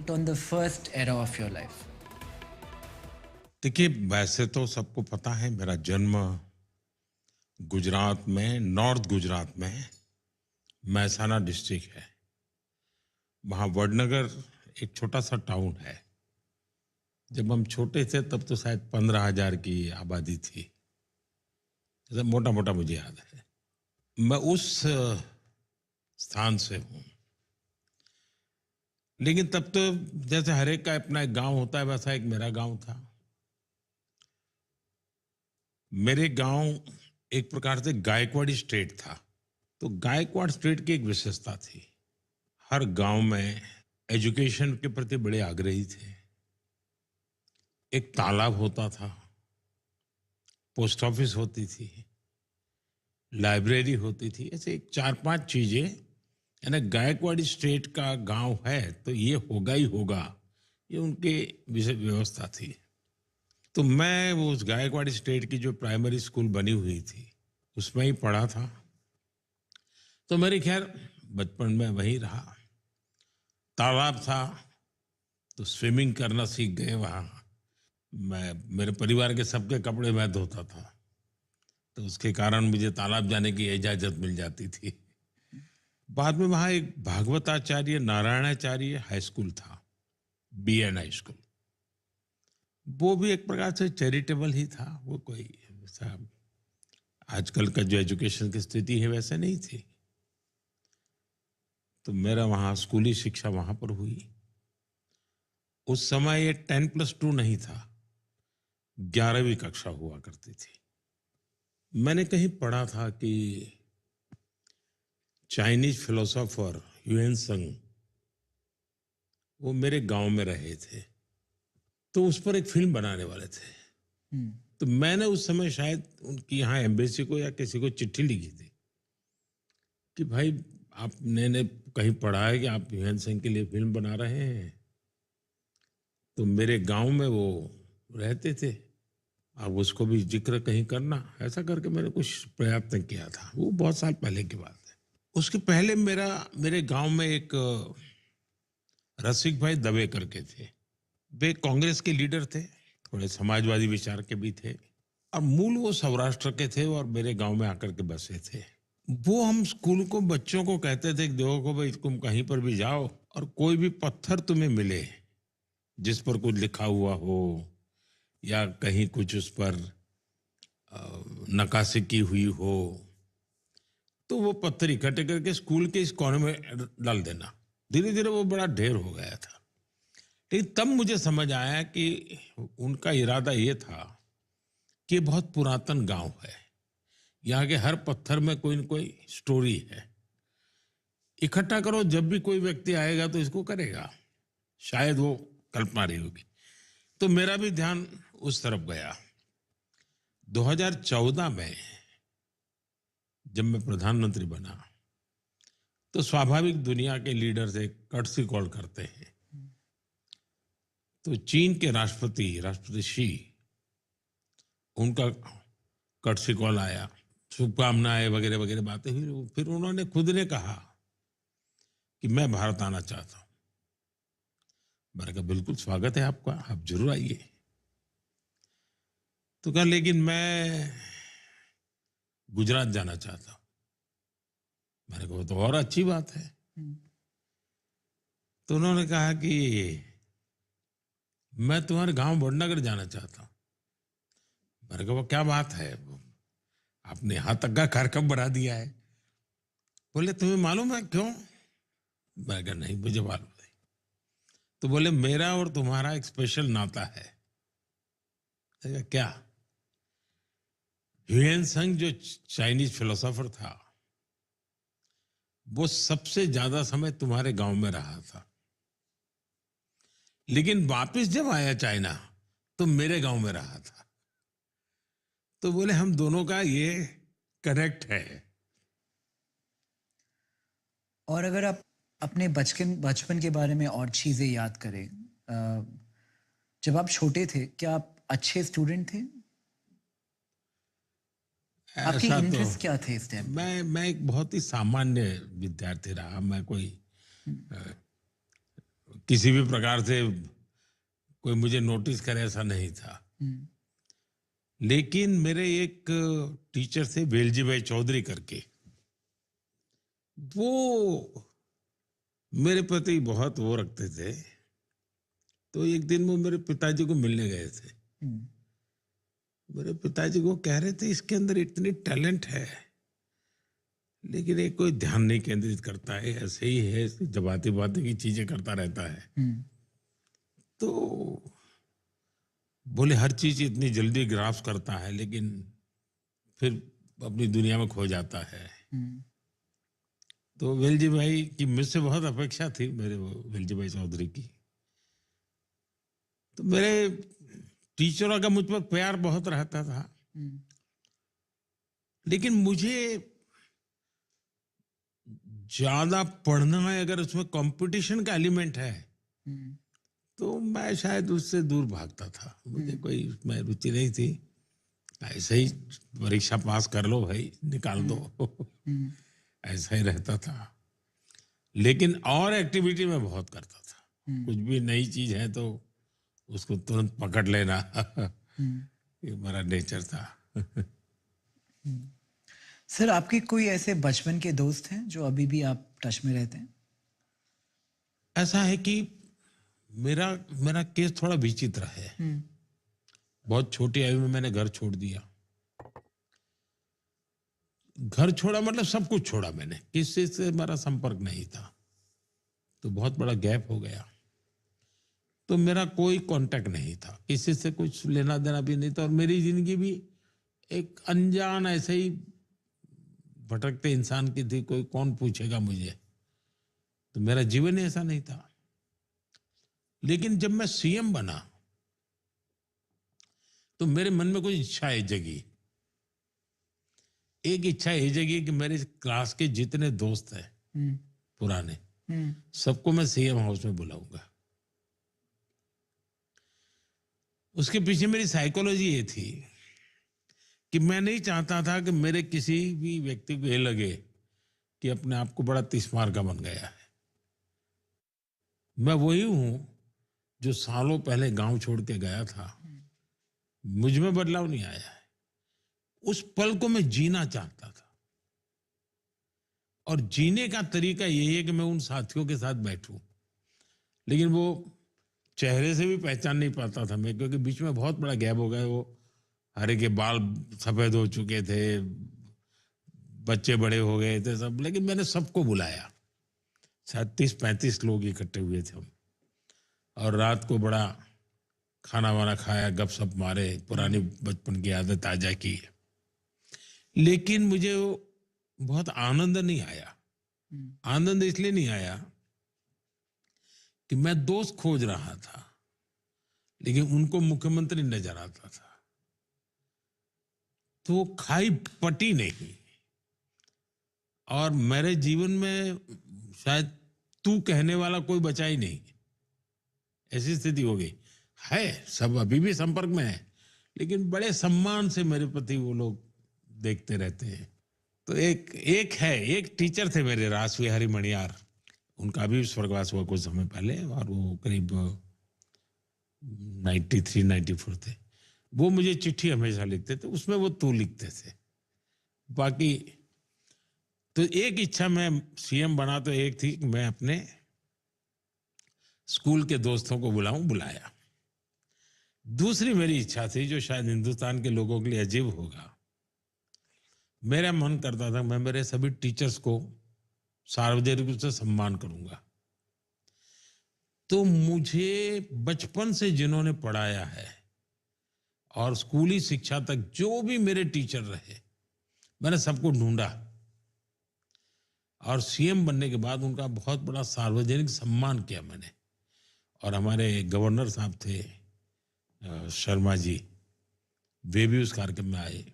it on the first era of your life? देखिए, वैसे तो सबको पता है मेरा जन्म गुजरात में, नॉर्थ गुजरात में महसाना डिस्ट्रिक्ट है। वहाँ वडनगर एक छोटा-सा टाउन है। जब हम छोटे थे तब तो शायद 15,000 की आबादी थी। ऐसा मोटा-मोटा मुझे याद है। मैं उस स्थान से हूँ। लेकिन तब तो जैसे हर एक का अपना एक गाँव होता है, वैसा एक मेरा गाँव था। मेरे गाँव एक प्रकार से गायकवाड़ी स्टेट था। तो गायकवाड़ स्टेट की एक विशेषता थी। हर गांव में एजुकेशन के प्रति बड़े आग्रही थे। एक तालाब होता था, पोस्ट ऑफिस होती थी, लाइब्रेरी होती थी। ऐसे एक 4-5 चीजें, यानी गायकवाड़ी स्टेट का गांव है तो ये होगा ही होगा, ये उनके विशेष व्यवस्था थी। तो मैं वो उस गायकवाड़ी स्टेट की जो प्राइमरी स्कूल बनी हुई थी उसमें ही पढ़ा था। तो मेरी खैर बचपन में वहीं रहा। तालाब था तो स्विमिंग करना सीख गए वहाँ। मैं मेरे परिवार के सबके कपड़े मैं धोता था, तो उसके कारण मुझे तालाब जाने की इजाज़त मिल जाती थी। बाद में वहाँ एक भागवताचार्य नारायणाचार्य हाई स्कूल था, बीएन हाई स्कूल। वो भी एक प्रकार से चैरिटेबल ही था। वो कोई ऐसा आजकल का जो एजुकेशन की स्थिति है वैसे नहीं थी। तो मेरा वहाँ स्कूली शिक्षा वहाँ पर हुई। उस समय ये 10+2 नहीं था, 11वीं कक्षा हुआ करती थी। मैंने कहीं पढ़ा था कि चाइनीज फिलोसोफर ह्यूएन त्संग वो मेरे गांव में रहे थे, तो उस पर एक फिल्म बनाने वाले थे। Hmm. तो मैंने उस समय शायद उनकी यहाँ एम्बेसी को या किसी को चिट्ठी लिखी थी कि भाई आपने ने कहीं पढ़ा है कि आप ह्यूएन त्संग के लिए फिल्म बना रहे हैं, तो मेरे गांव में वो रहते थे, आप उसको भी जिक्र कहीं करना। ऐसा करके मैंने कुछ प्रयत्न किया था। वो बहुत साल पहले की बात है। उसके पहले मेरे गांव में एक रसिक भाई दवे करके थे। वे कांग्रेस के लीडर थे, थोड़े समाजवादी विचार के भी थे, और मूल वो सौराष्ट्र के थे और मेरे गांव में आकर के बसे थे। वो हम स्कूल को बच्चों को कहते थे कि देखो भाई, तुम कहीं पर भी जाओ और कोई भी पत्थर तुम्हें मिले जिस पर कुछ लिखा हुआ हो या कहीं कुछ उस पर नक्काशी की हुई हो, तो वो पत्थर इकट्ठे करके स्कूल के इस कोने में डाल देना। धीरे धीरे वो बड़ा ढेर हो गया था। लेकिन तब मुझे समझ आया कि उनका इरादा ये था कि ये बहुत पुरातन गांव है, यहाँ के हर पत्थर में कोई न कोई स्टोरी है। इकट्ठा करो, जब भी कोई व्यक्ति आएगा तो इसको करेगा। शायद वो कल्पना रही होगी। तो मेरा भी ध्यान उस तरफ गया। 2014 में जब मैं प्रधानमंत्री बना तो स्वाभाविक दुनिया के लीडर्स एक कर्टसी कॉल करते हैं। तो चीन के राष्ट्रपति शी, उनका कर्टसी कॉल आया, शुभकामनाएं वगैरह वगैरह बातें हुई। फिर उन्होंने खुद ने कहा कि मैं भारत आना चाहता हूं। मैंने कहा बिल्कुल स्वागत है आपका, आप जरूर आइए। तो कहा लेकिन मैं गुजरात जाना चाहता हूं। मैंने कहा तो और अच्छी बात है। तो उन्होंने कहा कि मैं तुम्हारे गांव वडनगर जाना चाहता हूं। मैंने कहा वो क्या बात है, आपने यहां तक का कार्यक्रम बना दिया है। बोले तुम्हें मालूम है क्यों? मैंने कहा नहीं, मुझे मालूम नहीं। तो बोले मेरा और तुम्हारा एक स्पेशल नाता है। मैंने कहा क्या? ह्यूएन त्संग जो चाइनीज फिलोसोफर था, वो सबसे ज्यादा समय तुम्हारे गांव में रहा था, लेकिन वापस जब आया चाइना तो मेरे गांव में रहा था। तो बोले हम दोनों का ये कनेक्ट है। और अगर आप अपने बचपन बचपन के बारे में और चीज़ें याद करें, जब आप छोटे थे क्या आप अच्छे स्टूडेंट थे? आपके ऐसा तो इंटरेस्ट क्या थे इस टाइम पे? मैं एक बहुत ही सामान्य विद्यार्थी रहा। मैं कोई किसी भी प्रकार से कोई मुझे नोटिस करे ऐसा नहीं था। हम्म, लेकिन मेरे एक टीचर थे वेलजी भाई चौधरी करके, वो मेरे प्रति बहुत वो रखते थे। तो एक दिन वो मेरे पिताजी को मिलने गए थे। हम्म, मेरे पिताजी को कह रहे थे इसके अंदर इतनी टैलेंट है, लेकिन ये कोई ध्यान नहीं केंद्रित करता है, ऐसे ही है, जबाती बातें की चीजें करता रहता है। हम्म, तो बोले हर चीज इतनी जल्दी ग्रास्प करता है, लेकिन फिर अपनी दुनिया में खो जाता है। हम्म, तो वेलजी भाई की मुझसे बहुत अपेक्षा थी, मेरे वो वेलजी भाई चौधरी की। तो मेरे टीचरों का मुझ पर प्यार बहुत रहता था, हम्म, लेकिन मुझे ज्यादा पढ़ना है, अगर उसमें कंपटीशन का एलिमेंट है हम्म, तो मैं शायद उससे दूर भागता था। मुझे कोई उसमें रुचि नहीं थी। ऐसे ही परीक्षा पास कर लो भाई, निकाल दो। हम्म, ऐसा ही रहता था। लेकिन और एक्टिविटी में बहुत करता था। हम्म, कुछ भी नई चीज है तो उसको तुरंत पकड़ लेना। हम्म। ये मेरा नेचर था। सर, आपके कोई ऐसे बचपन के दोस्त हैं जो अभी भी आप टच में रहते हैं? ऐसा है कि मेरा मेरा केस थोड़ा विचित्र है। हम्म, बहुत छोटी आयु में मैंने घर छोड़ दिया। घर छोड़ा मतलब सब कुछ छोड़ा मैंने, किसी से हमारा संपर्क नहीं था। तो बहुत बड़ा गैप हो गया। तो मेरा कोई कांटेक्ट नहीं था, किसी से कुछ लेना देना भी नहीं था, और मेरी जिंदगी भी एक अनजान ऐसे ही भटकते इंसान की थी। कोई कौन पूछेगा मुझे, तो मेरा जीवन ही ऐसा नहीं था। लेकिन जब मैं सीएम बना तो मेरे मन में कुछ इच्छाएं जगी। एक इच्छा ये जगी कि मेरे क्लास के जितने दोस्त हैं हम्म, पुराने, हम्म, सबको मैं सीएम हाउस में बुलाऊंगा। उसके पीछे मेरी साइकोलॉजी ये थी कि मैं नहीं चाहता था कि मेरे किसी भी व्यक्ति को ये लगे कि अपने आप को बड़ा तिस्मार का बन गया है। मैं वही हूं जो सालों पहले गांव छोड़ के गया था। मुझ में बदलाव नहीं आया है। उस पल को मैं जीना चाहता था, और जीने का तरीका यही है कि मैं उन साथियों के साथ बैठूं। लेकिन वो चेहरे से भी पहचान नहीं पाता था मैं, क्योंकि बीच में बहुत बड़ा गैप हो गया। वो हरे के बाल सफेद हो चुके थे, बच्चे बड़े हो गए थे सब, लेकिन मैंने सबको बुलाया। शायद 30-35 लोग इकट्ठे हुए थे हम, और रात को बड़ा खाना वाना खाया, गपशप मारे, पुरानी बचपन की यादें ताजा की। लेकिन मुझे वो बहुत आनंद नहीं आया। हम्म, आनंद इसलिए नहीं आया कि मैं दोस्त खोज रहा था, लेकिन उनको मुख्यमंत्री नजर आता था। तो वो खाई पटी नहीं। और मेरे जीवन में शायद तू कहने वाला कोई बचा ही नहीं, ऐसी स्थिति हो गई है। सब अभी भी संपर्क में है, लेकिन बड़े सम्मान से मेरे प्रति वो लोग देखते रहते हैं। तो एक एक है, एक टीचर थे मेरे, रासविहारी मणियार। उनका भी स्वर्गवास हुआ कुछ समय पहले, और वो करीब 93-94 थे। वो मुझे चिट्ठी हमेशा लिखते थे, उसमें वो तू लिखते थे। बाकी तो एक इच्छा, मैं सीएम बना तो एक थी कि मैं अपने स्कूल के दोस्तों को बुलाया। दूसरी मेरी इच्छा थी, जो शायद हिंदुस्तान के लोगों के लिए अजीब होगा। मेरा मन करता था मैं मेरे सभी टीचर्स को सार्वजनिक रूप से सम्मान करूंगा। तो मुझे बचपन से जिन्होंने पढ़ाया है और स्कूली शिक्षा तक जो भी मेरे टीचर रहे, मैंने सबको ढूंढा, और सीएम बनने के बाद उनका बहुत बड़ा सार्वजनिक सम्मान किया मैंने। और हमारे गवर्नर साहब थे शर्मा जी, वे भी उस कार्यक्रम में आए,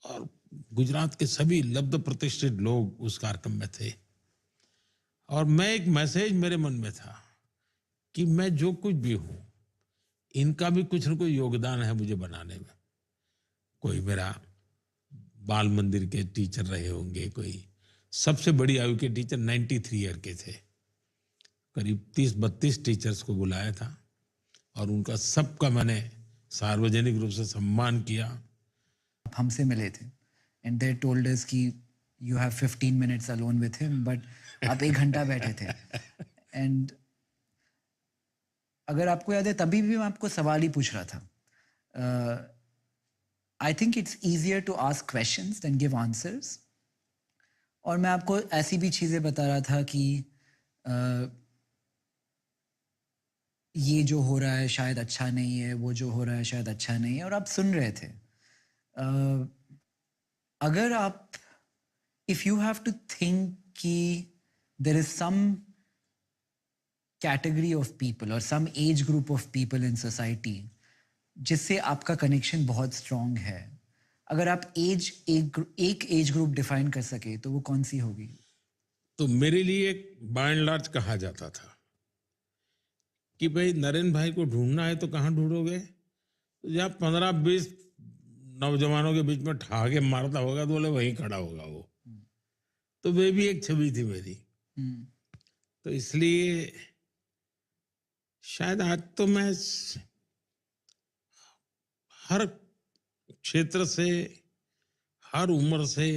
और गुजरात के सभी लब्ध प्रतिष्ठित लोग उस कार्यक्रम में थे। और मैं, एक मैसेज मेरे मन में था कि मैं जो कुछ भी हूं, इनका भी कुछ न कुछ योगदान है मुझे बनाने में। कोई मेरा बाल मंदिर के टीचर रहे होंगे, कोई सबसे बड़ी आयु के टीचर 93 ईयर के थे, करीब 30-32 टीचर्स को बुलाया था और उनका सबका मैंने सार्वजनिक रूप से सम्मान किया। आप हमसे मिले थे एंड दे टोल्ड अस कि you have 15 minutes alone with him, but आप 1 घंटा बैठे थे। एंड अगर आपको याद है तभी भी मैं आपको सवाल ही पूछ रहा था। I think it's easier to ask questions then give answers. और मैं आपको ऐसी भी चीज़ें बता रहा था कि ये जो हो रहा है शायद अच्छा नहीं है, वो जो हो रहा है शायद अच्छा नहीं है, और आप सुन रहे थे। अगर आप, if you have to think कि there is some category of people और some age group of people in society जिससे आपका कनेक्शन बहुत स्ट्रांग है, अगर आप एक एज ग्रुप डिफाइन कर सके तो वो कौन सी होगी? तो मेरे लिए बाय एंड लार्ज कहा जाता था कि भाई नरेंद्र भाई को ढूंढना है तो कहाँ ढूंढोगे? तो जहाँ 15-20 नौजवानों के बीच में ठहाके मारता होगा तो बोले वहीं खड़ा होगा वो। तो वे भी एक छवि थी मेरी। तो इसलिए शायद आज तो मैं हर क्षेत्र से, हर उम्र से